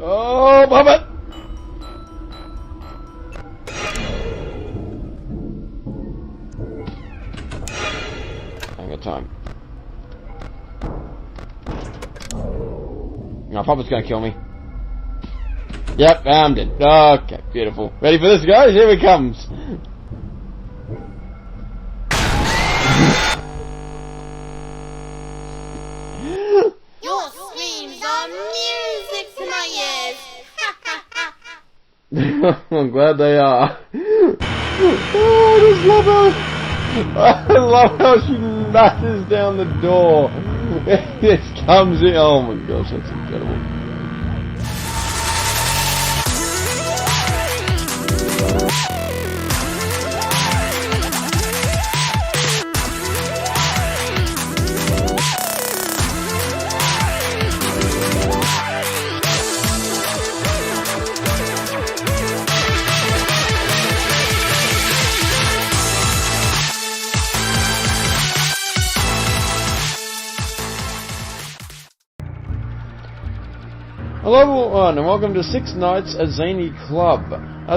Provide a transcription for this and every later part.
Oh, pop it! I ain't got time. No, Pop-It's gonna kill me. Yep, I'm dead. Okay, beautiful. Ready for this, guys? Here it comes. Your screams are music to my ears. I'm glad they are. Oh, I just love how I love how she mashes down the door. It comes in. Oh my gosh, that's incredible. Hello everyone and welcome to Nights At Zany Club.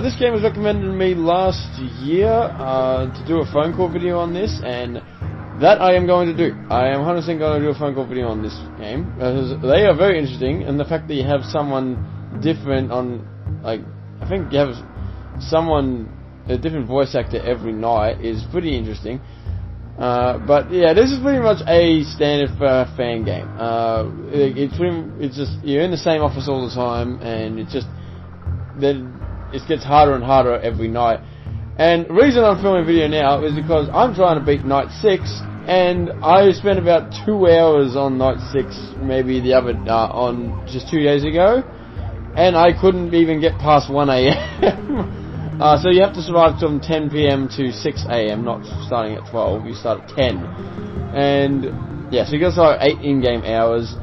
This game was recommended to me last year to do a phone call video on this, and that I am going to do. I am 100% going to do a phone call video on this game, because they are very interesting, and the fact that you have someone different on, like, I think you have someone, a different voice actor every night is pretty interesting. But yeah, this is pretty much a standard fan game. It's just you're in the same office all the time, and it gets harder and harder every night. And the reason I'm filming a video now is because I'm trying to beat Night 6, and I spent about 2 hours on Night 6, maybe the other on just 2 days ago, and I couldn't even get past 1 AM. So you have to survive from 10 PM to 6 AM, not starting at 12, you start at 10. And, yeah, so you got to start 8 in-game hours.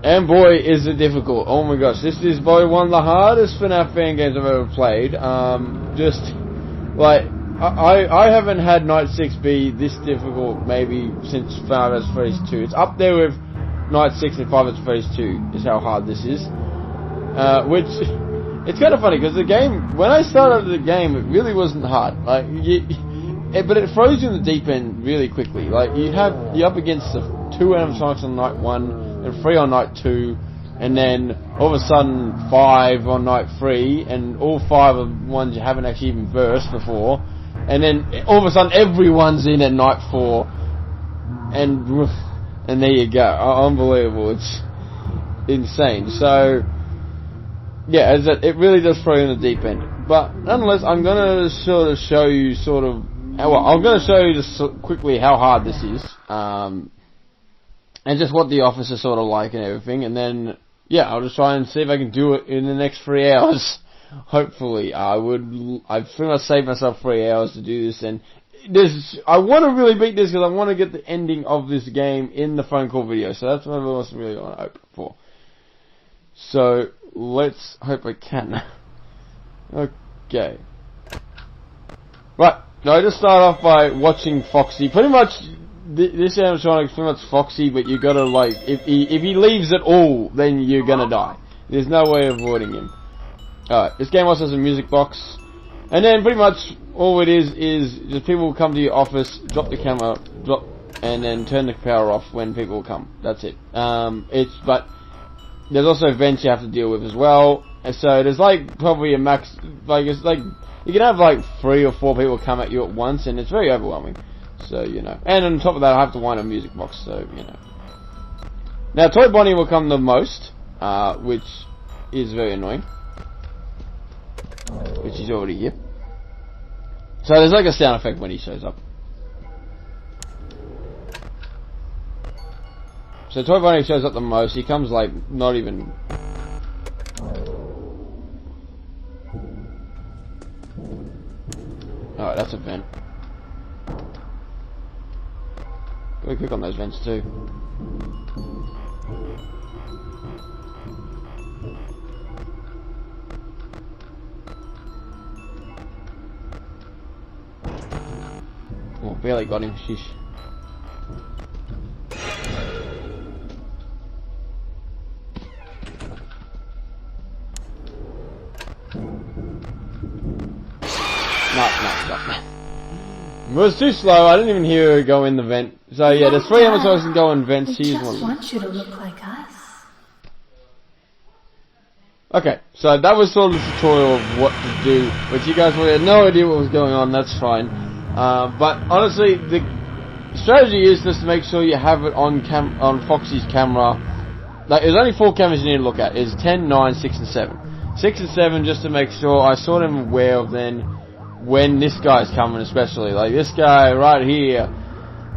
And boy, is it difficult. Oh my gosh, this is probably one of the hardest FNAF fan games I've ever played. Just, like, I haven't had Night 6 be this difficult maybe since Five Nights at Freddy's 2. It's up there with Night 6 and Five Nights at Freddy's 2, is how hard this is. It's kind of funny because the game, when I started the game, it really wasn't hard. Like, but it throws you in the deep end really quickly. Like, you're up against the 2 animatronics on night 1, and 3 on night 2, and then all of a sudden 5 on night 3, and all 5 are ones you haven't actually even versed before, and then all of a sudden everyone's in at night 4, and there you go. Unbelievable. It's insane. So, yeah, it really does throw you in the deep end. But nonetheless, I'm going to sort of show you I'm going to show you just quickly how hard this is. And just what the office is sort of like and everything. And then, yeah, I'll just try and see if I can do it in the next 3 hours. Hopefully. I've pretty much saved myself 3 hours to do this. And I want to really beat this because I want to get the ending of this game in the phone call video. So that's what I really want to hope for. So, let's hope I can. Okay. Right, now I just start off by watching Foxy. Pretty much, this animatronic is pretty much Foxy, but you gotta, like, if he leaves at all, then you're gonna die. There's no way of avoiding him. Alright, this game also has a music box. And then pretty much all it is just people will come to your office, drop the camera, and then turn the power off when people come. That's it. But there's also events you have to deal with as well. And so there's like probably a max, like it's like, you can have like 3 or 4 people come at you at once, and it's very overwhelming. So, you know. And on top of that, I have to wind a music box, so, you know. Now, Toy Bonnie will come the most, which is very annoying. Which is already here. So there's like a sound effect when he shows up. So Toy Bonnie shows up the most. He comes like not even. Alright, that's a vent. Gotta click on those vents too. Oh, barely got him. Sheesh. Stop. It was too slow. I didn't even hear her go in the vent. So yeah, there's 3 animatronics that go in vents. We just want you to look like us. Okay, so that was sort of the tutorial of what to do, which you guys really had no idea what was going on. That's fine. But honestly, the strategy is just to make sure you have it on Foxy's camera. Like, there's only 4 cameras you need to look at. It's 10, 9, 6, and 7. 6 and 7 just to make sure I sort of aware of then when this guy's coming, especially. Like, this guy right here,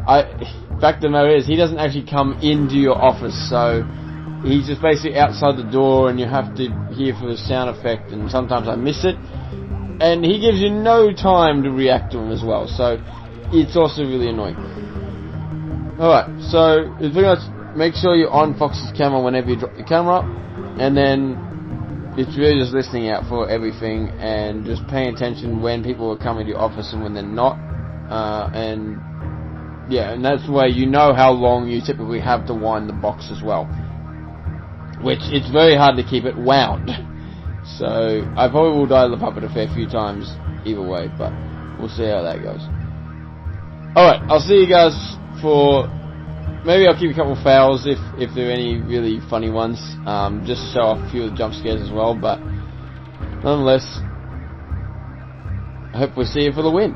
fact of the matter is, he doesn't actually come into your office, so he's just basically outside the door and you have to hear for the sound effect, and sometimes I miss it. And he gives you no time to react to him as well, so it's also really annoying. Alright, so it's pretty much make sure you're on Fox's camera whenever you drop your camera, and then it's really just listening out for everything and just paying attention when people are coming to your office and when they're not. And yeah, and that's the way you know how long you typically have to wind the box as well. Which, it's very hard to keep it wound. So, I probably will dial the puppet a fair few times either way, but we'll see how that goes. Alright, I'll see you guys for... Maybe I'll keep a couple of fails if there are any really funny ones, just to show off a few of the jump scares as well, but nonetheless, I hope we'll see you for the win.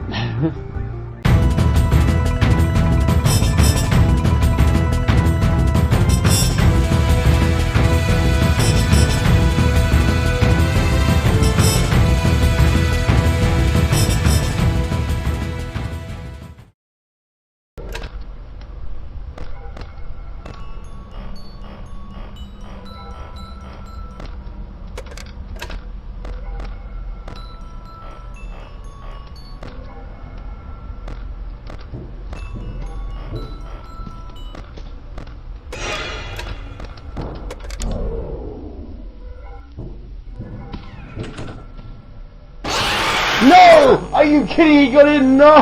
No! Are you kidding? He got in? No!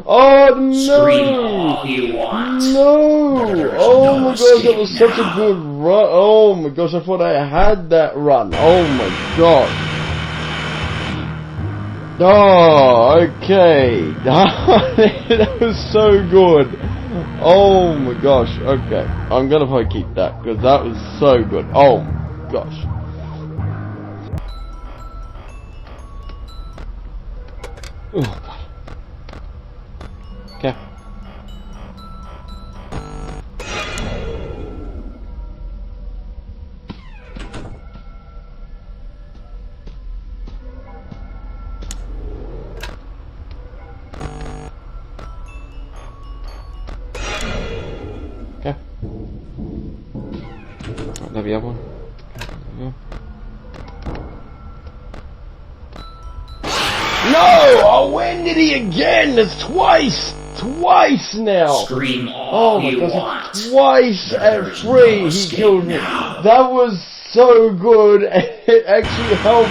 Oh no! Scream all you want. No! Oh my gosh, that was such a good run. Oh my gosh, I thought I had that run. Oh my gosh. Oh, okay. That was so good. Oh my gosh, okay. I'm gonna probably keep that, because that was so good. Oh my gosh. Oh god. Okay. Okay. That'll be the other one. Okay. No! Oh, when did he again? It's twice! Twice now! Scream all you want. Twice at 3 he killed me. That was so good. It actually helped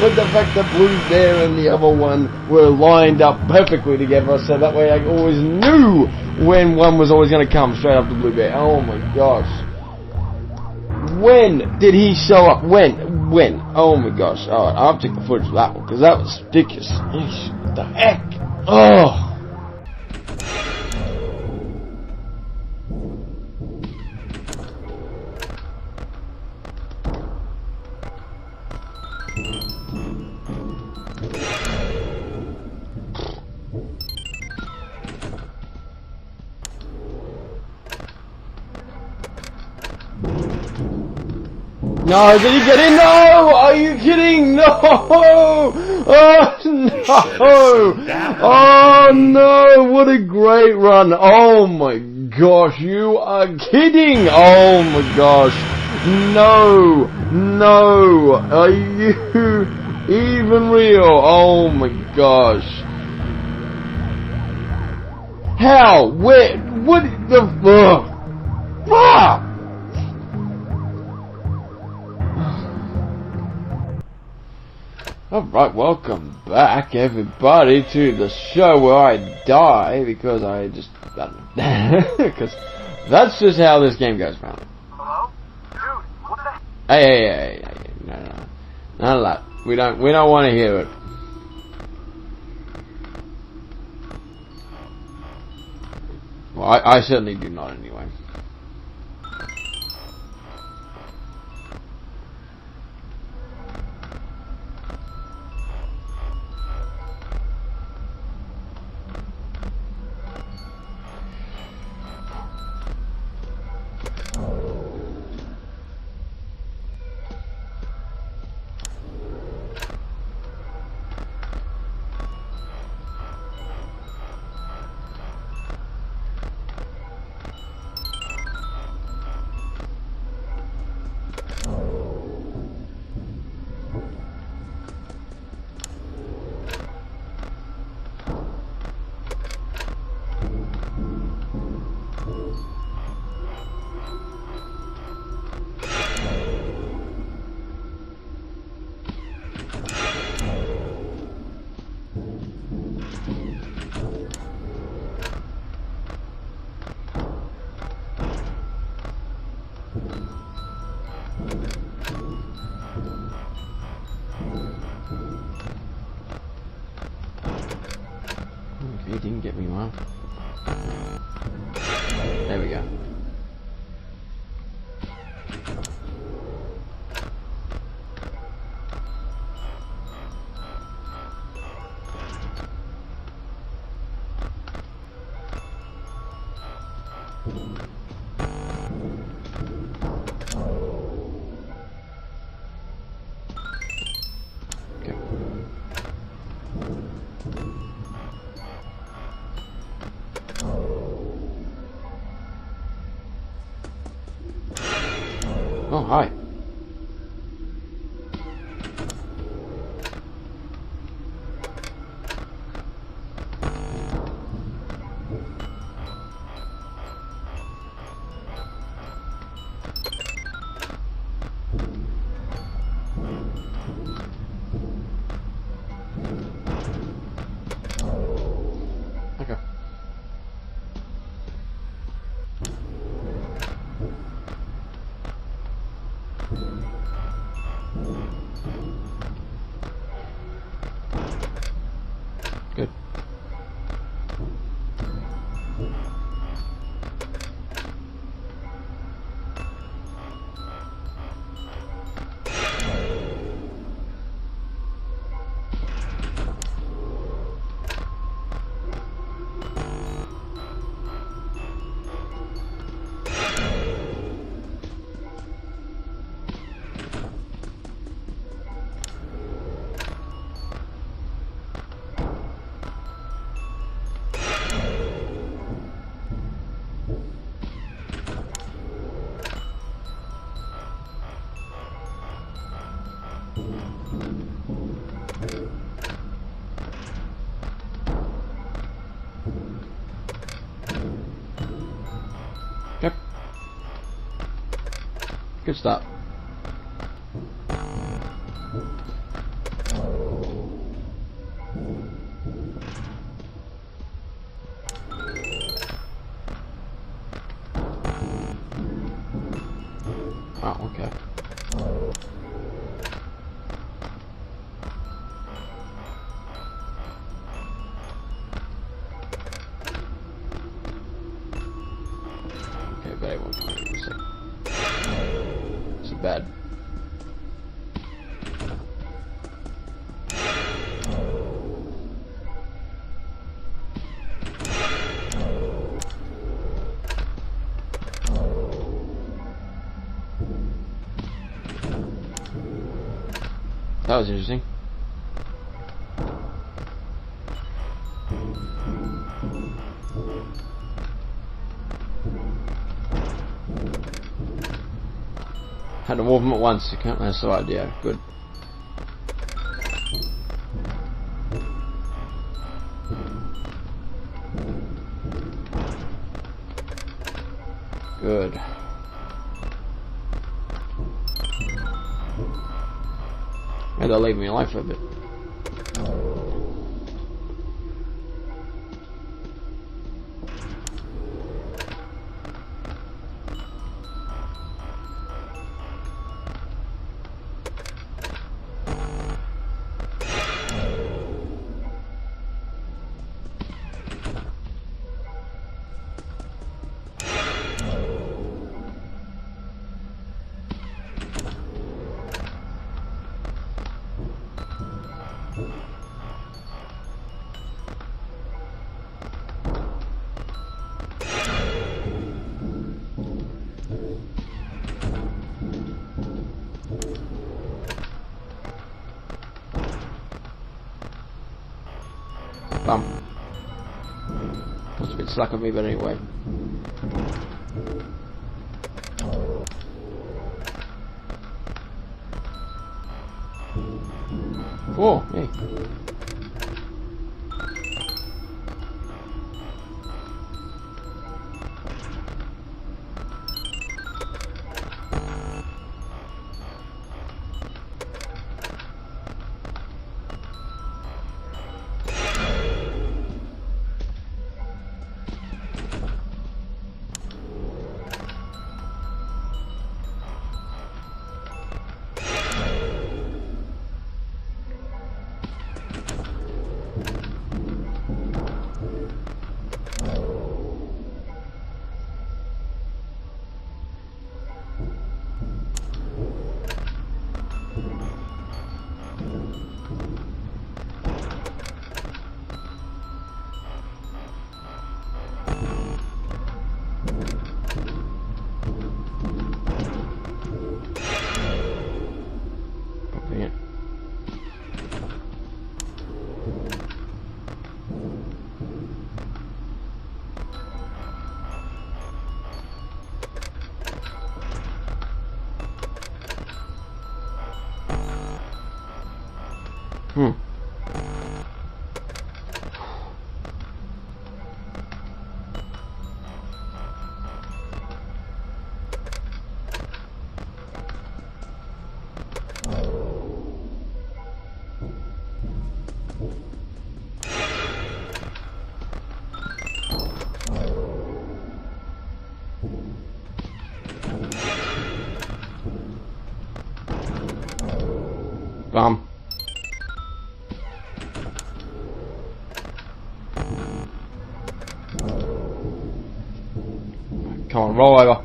with the fact that Blue Bear and the other one were lined up perfectly together, so that way I always knew when one was always going to come straight up to Blue Bear. Oh my gosh. When did he show up? When? Oh my gosh. Alright, I'll take the footage of that one, because that was ridiculous. Eesh, what the heck? Oh! No, did he get in? No! Are you kidding? No! Oh, no! Oh, no! What a great run! Oh, my gosh! You are kidding! Oh, my gosh! No! No! Are you even real? Oh, my gosh! How? Where? What the... Ah! Alright, welcome back everybody to the show where I die because I just, because that's just how this game goes, man. Hello? Dude, what the heck? Hey, no, none of that. We don't want to hear it. Well, I certainly do not anyway. He didn't get me well. There we go. Okay. Oh, hi. Okay. Good. Yep. Good start. Oh, okay. Okay, but I won't come in a sec. It's bad. That was interesting. Had to move them at once. That's the idea. Good. Good. Maybe they'll leave me alive for a bit. Bum. That's a bit slack of me, but anyway. Oh, hey. Bum. Come on, roll over.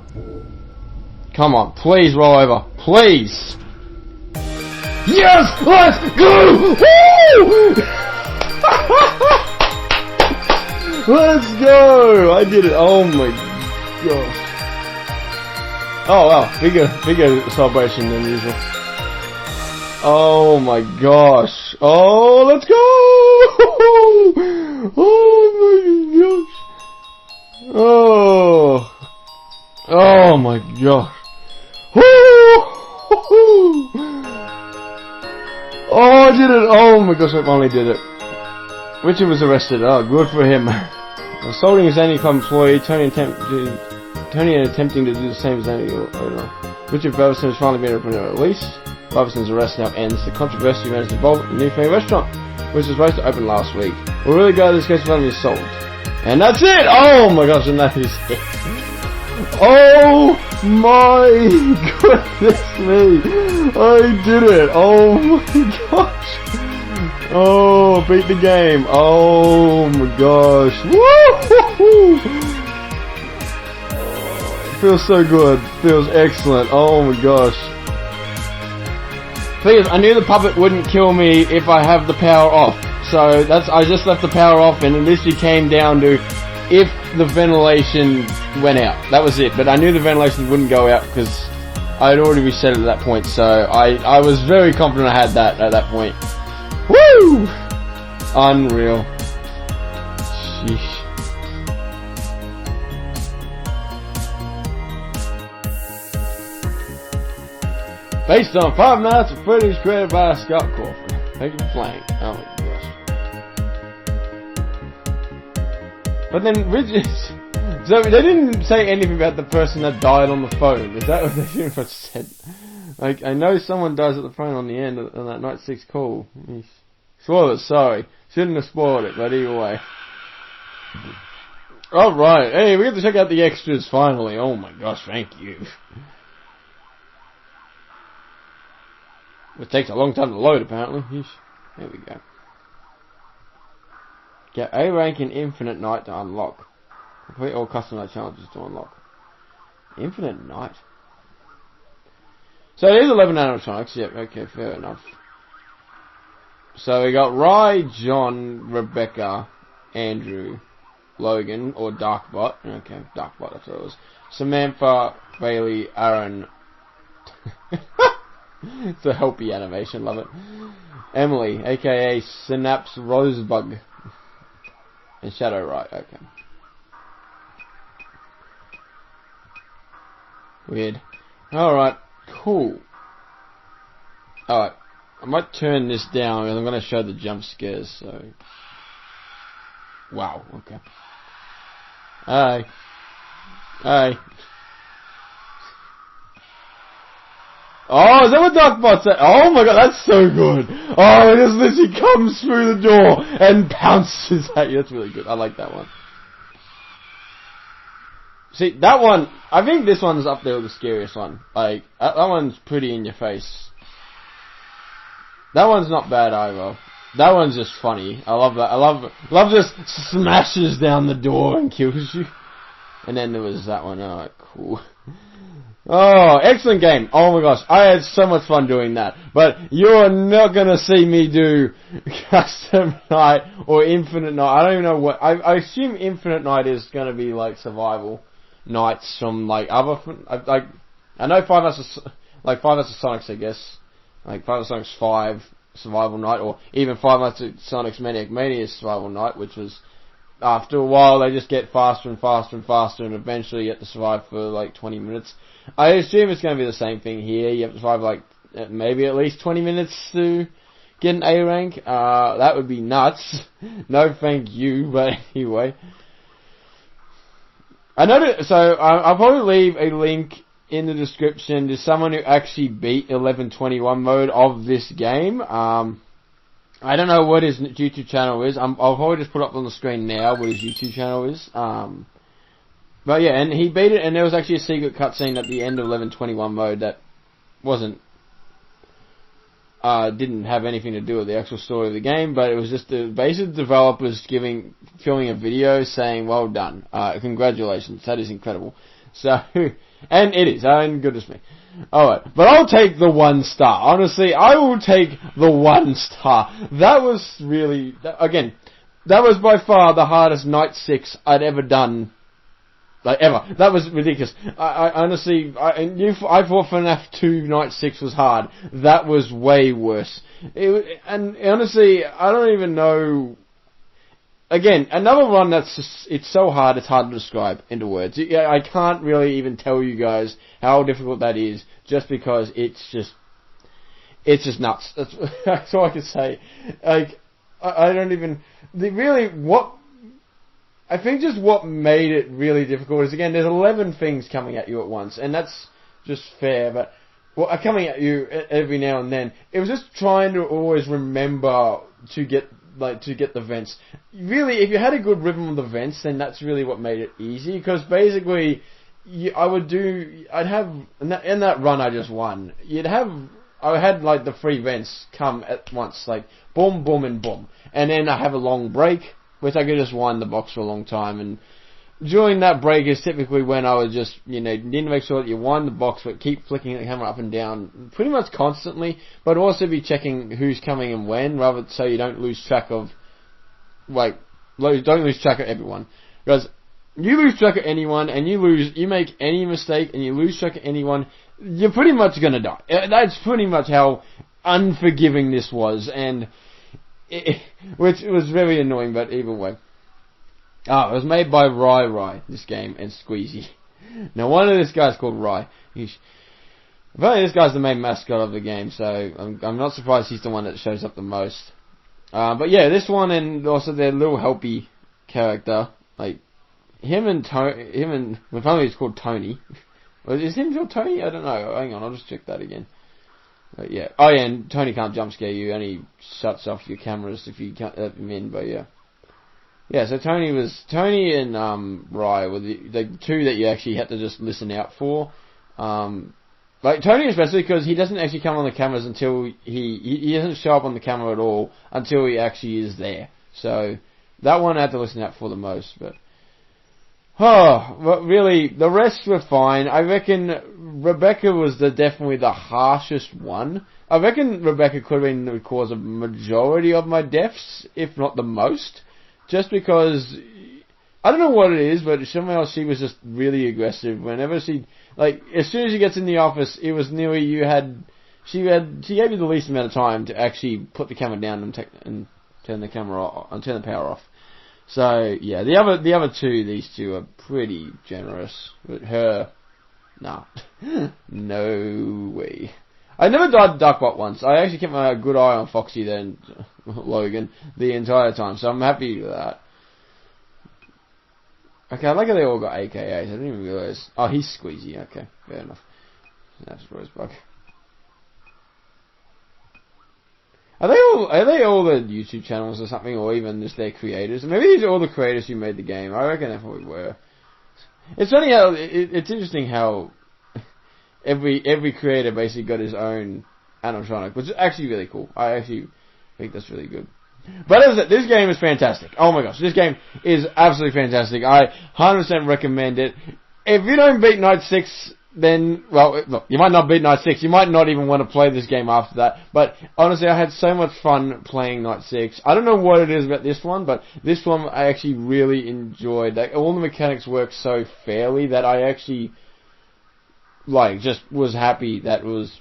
Come on, please roll over. Please! Yes! Let's go! Woo! Let's go! I did it. Oh my gosh. Oh wow, bigger celebration than usual. Oh my gosh. Oh, let's go! Oh my gosh. Oh. Oh my gosh. Oh, I did it. Oh my gosh, I finally did it. Richard was arrested. Oh, good for him. Assaulting a Zany Club employee, Tony attempting to do the same as Zany owner. Richard Beverson has finally been released. Beverson's arrest now ends the controversy around his involvement in the New Fang restaurant, which was supposed to open last week. We're really glad this case finally solved. And that's it! Oh my gosh, and that is it. Oh my goodness me! I did it! Oh my gosh! Oh, beat the game! Oh my gosh! Woo! Feels so good. Feels excellent. Oh my gosh. Thing is, I knew the puppet wouldn't kill me if I have the power off. So I just left the power off, and it literally came down to if the ventilation went out. That was it. But I knew the ventilation wouldn't go out because I had already reset it at that point. So I was very confident I had that at that point. Woo! Unreal. Sheesh. Based on Five Nights at Freddy's created by Scott Crawford. Thank you for playing. Oh my gosh. But then Ridges. So they didn't say anything about the person that died on the phone. Is that what they pretty much said? Like, I know someone dies at the phone on the end on that Night 6 call. Spoilers, sorry. Shouldn't have spoiled it, but either way. Alright, hey, we get to check out the extras finally. Oh my gosh, thank you. It takes a long time to load, apparently. Yeesh. There we go. Get A rank in Infinite Night to unlock. Complete all custom night challenges to unlock. Infinite Night? So it is 11 animatronics. Yep, okay, fair enough. So we got Rye, John, Rebecca, Andrew, Logan, or Darkbot. Okay, Darkbot, that's what it was. Samantha, Bailey, Aaron. It's a helpy animation, love it. Emily, aka Synapse Rosebug. And Shadow, right, okay. Weird. Alright, cool. Alright, I might turn this down because I'm going to show the jump scares, so... Wow, okay. Hi. Hi. Oh, is that what Darkbot said? Oh my god, that's so good. Oh, it just literally comes through the door and pounces at you. That's really good. I like that one. See, that one, I think this one's up there with the scariest one. Like, that one's pretty in your face. That one's not bad either. That one's just funny. I love that. I love just smashes down the door and kills you. And then there was that one. Alright, cool. Oh, excellent game. Oh my gosh, I had so much fun doing that. But you're not gonna see me do Custom Night or Infinite Night. I don't even know what, I assume Infinite Night is gonna be like survival nights from like other, like, I know Five Nights at Sonic's, I guess. Like Five Nights at Sonic's 5 survival night, or even Five Nights at Sonic's Maniac Mania survival night, which was, after a while they just get faster and faster and faster, and eventually you have to survive for like 20 minutes. I assume it's going to be the same thing here. You have to survive like maybe at least 20 minutes to get an A rank. That would be nuts. No thank you, but anyway. I know that, so I'll probably leave a link in the description to someone who actually beat 1121 mode of this game. I don't know what his YouTube channel is. I'll probably just put up on the screen now what his YouTube channel is. But yeah, and he beat it, and there was actually a secret cutscene at the end of 1121 mode that wasn't, didn't have anything to do with the actual story of the game, but it was just the basic developers filming a video saying, well done, congratulations, that is incredible. So, and it is, and goodness me. Alright, but I'll take the 1 star. Honestly, I will take the 1 star. That was really, again, that was by far the hardest Night 6 I'd ever done. Like, ever. That was ridiculous. I honestly, I thought FNAF 2 Night 6 was hard. That was way worse. And honestly, I don't even know. Again, another one that's just, it's so hard, it's hard to describe into words. I can't really even tell you guys how difficult that is, just because it's just nuts. That's all I can say. Like, I don't even, I think just what made it really difficult is, again, there's 11 things coming at you at once, and that's just fair, but coming at you every now and then. It was just trying to always remember to get the vents. Really, if you had a good rhythm of the vents, then that's really what made it easy, because basically, I'd have, in that run I just won, I had like the 3 vents come at once, like boom, boom, and boom. And then I have a long break, which I could just wind the box for a long time, and during that break is typically when I would just, need to make sure that you wind the box, but keep flicking the camera up and down pretty much constantly, but also be checking who's coming and when, rather so you don't lose track of, don't lose track of everyone. Because you lose track of anyone, and you make any mistake, and you lose track of anyone, you're pretty much gonna die. That's pretty much how unforgiving this was, and which was very annoying, but either way. It was made by Rai, this game, and Squeezy. Now, one of this guy's called Rai. Apparently this guy's the main mascot of the game, so I'm not surprised he's the one that shows up the most. But yeah, this one, and also their little helpy character, like, apparently he's called Tony. Is him called Tony? I don't know. Hang on, I'll just check that again. But yeah. Oh yeah, and Tony can't jump scare you, and he shuts off your cameras if you can't let him in, but yeah. Yeah, so Tony and Rai were the 2 that you actually had to just listen out for. Like Tony especially, because he doesn't actually come on the cameras until he doesn't show up on the camera at all until he actually is there. So that one I had to listen out for the most, but but really, the rest were fine. I reckon Rebecca was definitely the harshest one. I reckon Rebecca could have been the cause of majority of my deaths, if not the most. Just because, I don't know what it is, but somehow she was just really aggressive. Whenever as soon as she gets in the office, it was nearly she gave you the least amount of time to actually put the camera down and turn the power off. So yeah, the other two, these two are pretty generous. But her, nah, no way. I never died Duckbot once. I actually kept my good eye on Foxy then, Logan, the entire time. So I'm happy with that. Okay, I like how they all got AKAs. I didn't even realise. Oh, he's Squeezy. Okay, fair enough. That's Rosebug. Are they all the YouTube channels or something, or even just their creators? Maybe these are all the creators who made the game. I reckon they probably were. It's funny how it's interesting how every creator basically got his own animatronic, which is actually really cool. I actually think that's really good. But as I said, this game is fantastic. Oh my gosh, this game is absolutely fantastic. I 100% recommend it. If you don't beat Night 6, then, well, look, you might not beat Night 6. You might not even want to play this game after that. But honestly, I had so much fun playing Night 6. I don't know what it is about this one, but this one I actually really enjoyed. Like, all the mechanics work so fairly that I actually, like, just was happy that it was...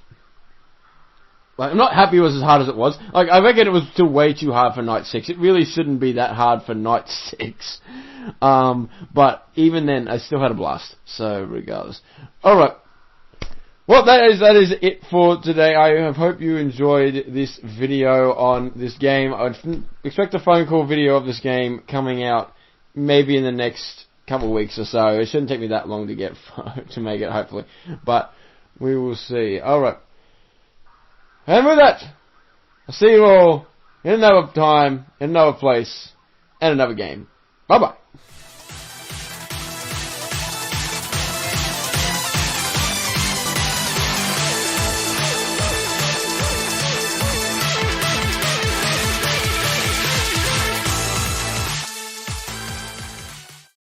Like, I'm not happy it was as hard as it was. Like, I reckon it was still way too hard for Night 6. It really shouldn't be that hard for Night 6. But even then, I still had a blast. So, regardless. Alright. Well, that is it for today. I hope you enjoyed this video on this game. I expect a phone call video of this game coming out maybe in the next couple of weeks or so. It shouldn't take me that long to get to make it, hopefully. But we will see. Alright. And with that, I'll see you all in another time, in another place, and another game. Bye-bye.